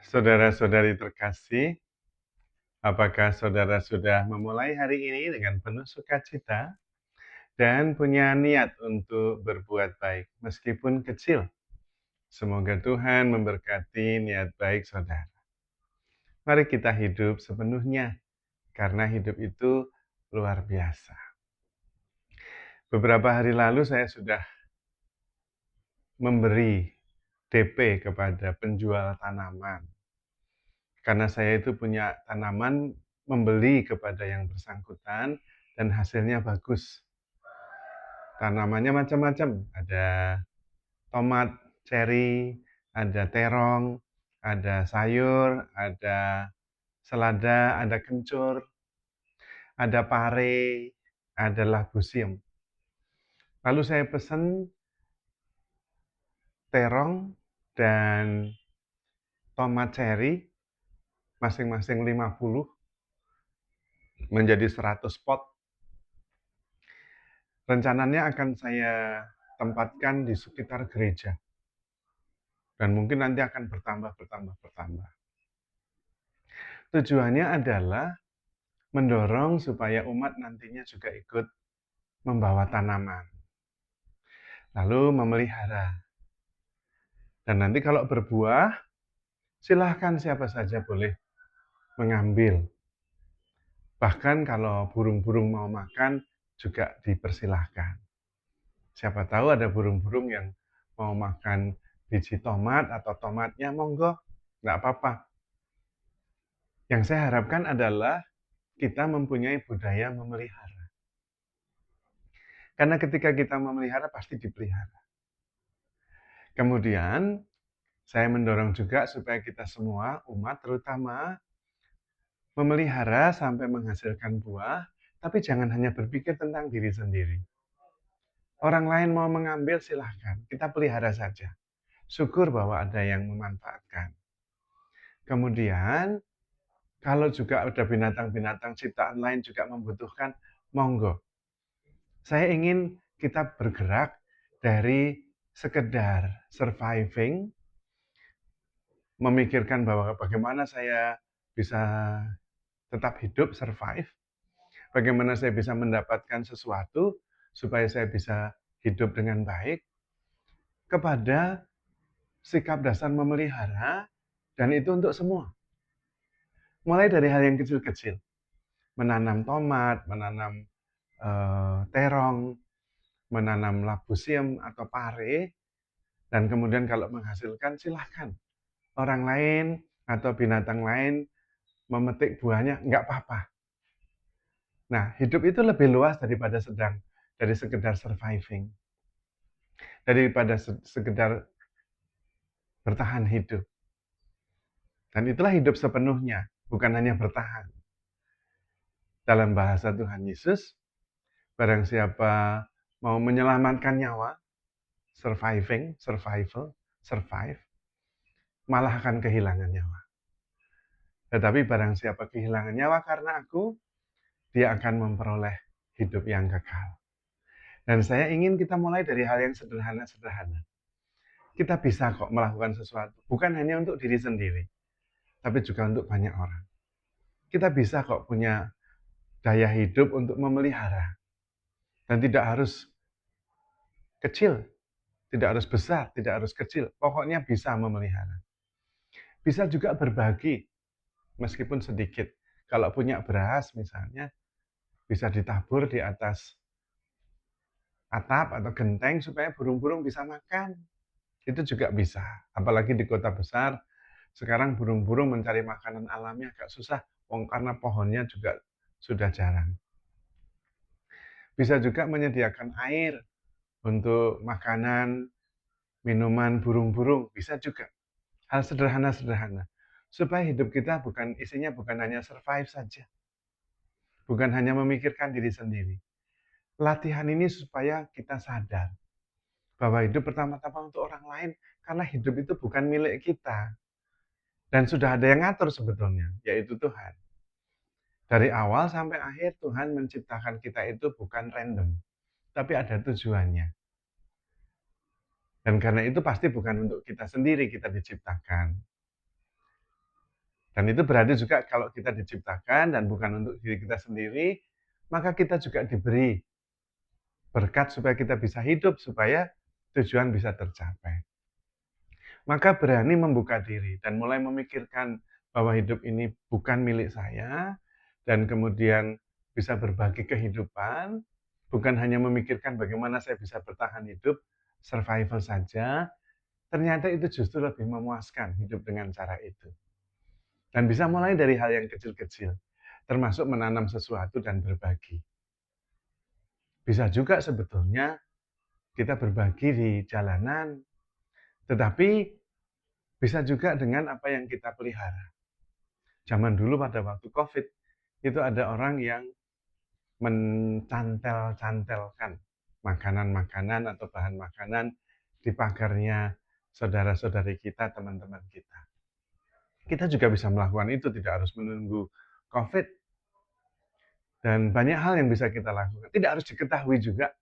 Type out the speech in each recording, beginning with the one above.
Saudara-saudari terkasih, apakah saudara sudah memulai hari ini dengan penuh sukacita dan punya niat untuk berbuat baik meskipun kecil? Semoga Tuhan memberkati niat baik saudara. Mari kita hidup sepenuhnya, karena hidup itu luar biasa. Beberapa hari lalu saya sudah memberi DP kepada penjual tanaman. Karena saya itu punya tanaman, membeli kepada yang bersangkutan dan hasilnya bagus. Tanamannya macam-macam, ada tomat, ceri, ada terong, ada sayur, ada selada, ada kencur, ada pare, ada labusium. Lalu saya pesan terong dan tomat ceri masing-masing 50 menjadi 100 pot. Rencananya akan saya tempatkan di sekitar gereja. Dan mungkin nanti akan bertambah. Tujuannya adalah mendorong supaya umat nantinya juga ikut membawa tanaman. Lalu memelihara. Dan nanti kalau berbuah, silahkan siapa saja boleh mengambil. Bahkan kalau burung-burung mau makan, juga dipersilahkan. Siapa tahu ada burung-burung yang mau makan biji tomat atau tomatnya, monggo, nggak apa-apa. Yang saya harapkan adalah kita mempunyai budaya memelihara. Karena ketika kita memelihara, pasti dipelihara. Kemudian, saya mendorong juga supaya kita semua, umat terutama, memelihara sampai menghasilkan buah, tapi jangan hanya berpikir tentang diri sendiri. Orang lain mau mengambil, silahkan. Kita pelihara saja. Syukur bahwa ada yang memanfaatkan. Kemudian, kalau juga ada binatang-binatang ciptaan lain juga membutuhkan, monggo. Saya ingin kita bergerak dari sekedar surviving, memikirkan bahwa bagaimana saya bisa tetap hidup, survive, bagaimana saya bisa mendapatkan sesuatu supaya saya bisa hidup dengan baik, kepada sikap dasar memelihara, dan itu untuk semua. Mulai dari hal yang kecil-kecil, menanam tomat, menanam terong, menanam labusium atau pare, dan kemudian kalau menghasilkan silahkan. Orang lain atau binatang lain memetik buahnya, nggak apa-apa. Nah, hidup itu lebih luas dari sekedar surviving. Daripada sekedar bertahan hidup. Dan itulah hidup sepenuhnya, bukan hanya bertahan. Dalam bahasa Tuhan Yesus, barang siapa mau menyelamatkan nyawa, survive, malah akan kehilangan nyawa. Tetapi barang siapa kehilangan nyawa karena aku, dia akan memperoleh hidup yang kekal. Dan saya ingin kita mulai dari hal yang sederhana-sederhana. Kita bisa kok melakukan sesuatu, bukan hanya untuk diri sendiri, tapi juga untuk banyak orang. Kita bisa kok punya daya hidup untuk memelihara. Dan tidak harus kecil, tidak harus besar, tidak harus kecil. Pokoknya bisa memelihara. Bisa juga berbagi, meskipun sedikit. Kalau punya beras misalnya, bisa ditabur di atas atap atau genteng supaya burung-burung bisa makan. Itu juga bisa. Apalagi di kota besar, sekarang burung-burung mencari makanan alamnya agak susah, karena pohonnya juga sudah jarang. Bisa juga menyediakan air untuk makanan, minuman burung-burung, bisa juga. Hal sederhana-sederhana. Supaya hidup kita isinya bukan hanya survive saja. Bukan hanya memikirkan diri sendiri. Latihan ini supaya kita sadar bahwa hidup pertama-tama untuk orang lain, karena hidup itu bukan milik kita. Dan sudah ada yang ngatur sebetulnya, yaitu Tuhan. Dari awal sampai akhir Tuhan menciptakan kita itu bukan random, tapi ada tujuannya. Dan karena itu pasti bukan untuk kita sendiri kita diciptakan. Dan itu berarti juga kalau kita diciptakan dan bukan untuk diri kita sendiri, maka kita juga diberi berkat supaya kita bisa hidup, supaya tujuan bisa tercapai. Maka berani membuka diri dan mulai memikirkan bahwa hidup ini bukan milik saya, dan kemudian bisa berbagi kehidupan, bukan hanya memikirkan bagaimana saya bisa bertahan hidup, survival saja, ternyata itu justru lebih memuaskan hidup dengan cara itu. Dan bisa mulai dari hal yang kecil-kecil, termasuk menanam sesuatu dan berbagi. Bisa juga sebetulnya kita berbagi di jalanan, tetapi bisa juga dengan apa yang kita pelihara. Zaman dulu pada waktu COVID, itu ada orang yang mencantel-cantelkan makanan-makanan atau bahan makanan di pagarnya saudara-saudari kita, teman-teman kita. Kita juga bisa melakukan itu, tidak harus menunggu COVID. Dan banyak hal yang bisa kita lakukan. Tidak harus diketahui juga.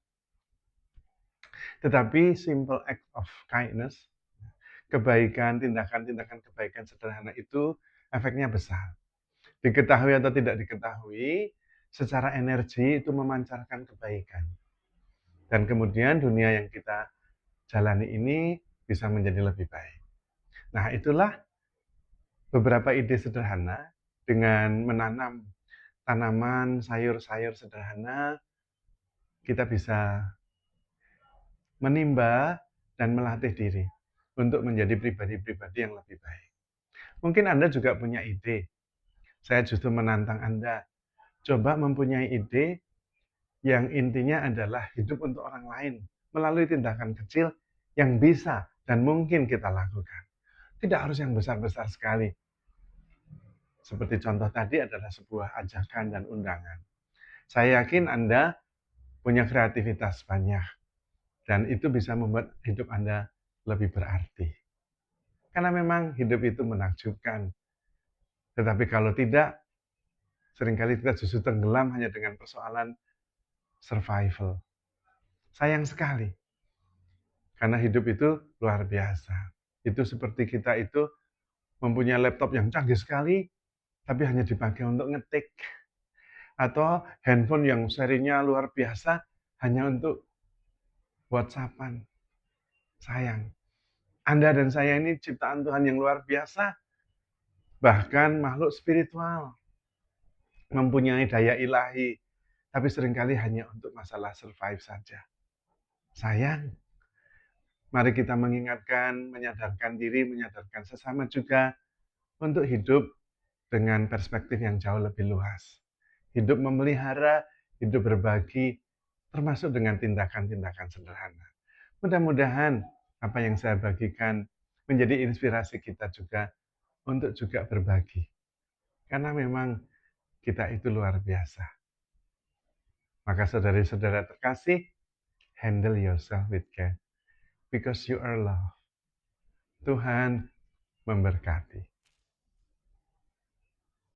Tetapi simple act of kindness, kebaikan, tindakan-tindakan kebaikan sederhana itu efeknya besar. Diketahui atau tidak diketahui, secara energi itu memancarkan kebaikan. Dan kemudian dunia yang kita jalani ini bisa menjadi lebih baik. Nah, itulah beberapa ide sederhana dengan menanam tanaman, sayur-sayur sederhana, kita bisa menimba dan melatih diri untuk menjadi pribadi-pribadi yang lebih baik. Mungkin Anda juga punya ide. Saya justru menantang Anda. Coba mempunyai ide yang intinya adalah hidup untuk orang lain melalui tindakan kecil yang bisa dan mungkin kita lakukan. Tidak harus yang besar-besar sekali. Seperti contoh tadi adalah sebuah ajakan dan undangan. Saya yakin Anda punya kreativitas banyak dan itu bisa membuat hidup Anda lebih berarti. Karena memang hidup itu menakjubkan. Tetapi kalau tidak, seringkali kita justru tenggelam hanya dengan persoalan survival. Sayang sekali. Karena hidup itu luar biasa. Itu seperti kita itu mempunyai laptop yang canggih sekali, tapi hanya dipakai untuk ngetik. Atau handphone yang serinya luar biasa, hanya untuk WhatsApp-an. Sayang. Anda dan saya ini ciptaan Tuhan yang luar biasa, bahkan makhluk spiritual, mempunyai daya ilahi, tapi seringkali hanya untuk masalah survive saja. Sayang. Mari kita mengingatkan, menyadarkan diri, menyadarkan sesama juga untuk hidup dengan perspektif yang jauh lebih luas. Hidup memelihara, hidup berbagi, termasuk dengan tindakan-tindakan sederhana. Mudah-mudahan apa yang saya bagikan menjadi inspirasi kita juga untuk juga berbagi. Karena memang kita itu luar biasa. Maka saudari-saudara terkasih, handle yourself with care. Because you are loved. Tuhan memberkati.